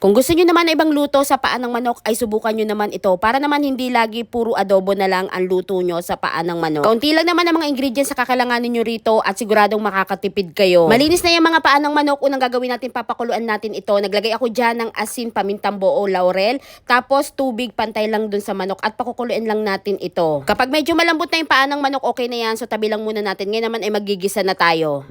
Kung gusto nyo naman na ibang luto sa paa ng manok ay subukan nyo naman ito para naman hindi lagi puro adobo na lang ang luto nyo sa paa ng manok. Kaunti lang naman ang mga ingredients sa kakailanganin nyo rito at siguradong makakatipid kayo. Malinis na yung mga paa ng manok. Unang gagawin natin, papakuluan natin ito. Naglagay ako dyan ng asin, pamintang buo, laurel, tapos tubig pantay lang dun sa manok at pakukuluin lang natin ito. Kapag medyo malambot na yung paa ng manok, okay na yan. So tabi lang muna natin. Ngayon naman ay magigisa na tayo.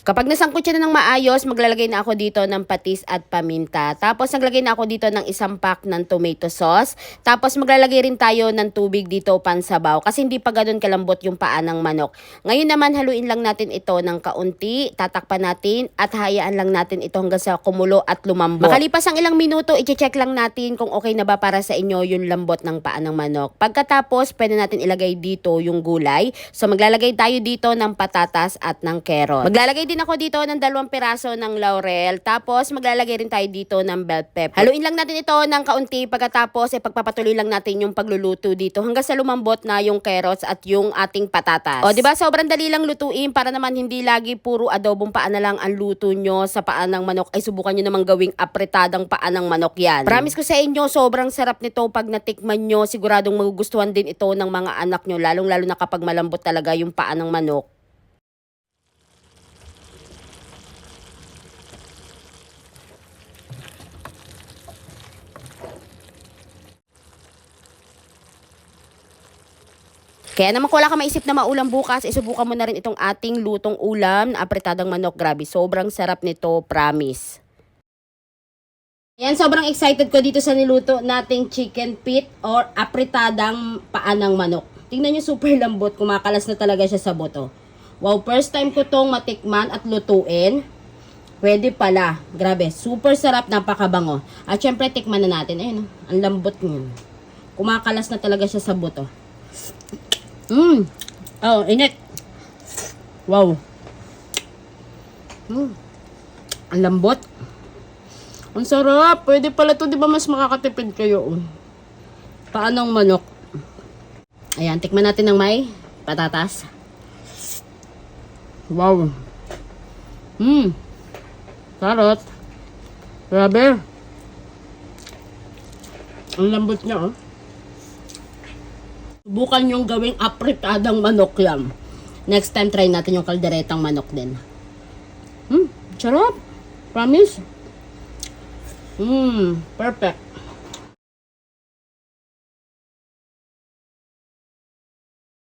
Kapag nasangkot siya na ng maayos, maglalagay na ako dito ng patis at paminta. Tapos naglagay na ako dito ng isang pack ng tomato sauce. Tapos maglalagay rin tayo ng tubig dito pansabaw kasi hindi pa ganun kalambot yung paa ng manok. Ngayon naman haluin lang natin ito ng kaunti, tatakpan natin at hayaan lang natin ito hanggang sa kumulo at lumambot. Makalipas ang ilang minuto, i-check lang natin kung okay na ba para sa inyo yung lambot ng paa ng manok. Pagkatapos, pwede natin ilagay dito yung gulay. So maglalagay tayo dito ng patatas at ng carrot. Maglalagay din ako dito ng 2 piraso ng laurel. Tapos maglalagay rin tayo dito ng bell pepper. Haluin lang natin ito ng kaunti. Pagkatapos pagpapatuloy lang natin yung pagluluto dito hanggang sa lumambot na yung carrots at yung ating patatas. O diba, sobrang dali lang lutuin para naman hindi lagi puro adobong paa na lang ang luto nyo sa paa ng manok. Ay subukan nyo namang gawing apretadang paa ng manok yan. Promise ko sa inyo, sobrang sarap nito pag natikman nyo. Siguradong magugustuhan din ito ng mga anak nyo. Lalong-lalo na kapag malambot talaga yung paa ng manok. Kaya naman kung wala ka maisip na maulam bukas, isubukan mo na rin itong ating lutong ulam na apretadang manok. Grabe, sobrang sarap nito, promise. Yan, sobrang excited ko dito sa niluto nating chicken feet or apretadang paa ng manok. Tingnan nyo, super lambot, kumakalas na talaga siya sa buto. Wow, first time ko tong matikman at lutuin. Pwede pala. Grabe, super sarap, napakabango. At syempre, tikman na natin. Ayun, ang lambot niya. Kumakalas na talaga siya sa buto. Oh, init. Wow. Ang lambot. Ang sarap. Pwede pala to, di ba mas makakatipid kayo? Paa ng manok. Ayan, tikman natin ng may patatas. Wow. Carrot. Grabe. Ang lambot niya, oh. Subukan yung gawing apretadang manok yan. Next time, try natin yung kalderetang manok din. Sarap. Promise. Perfect.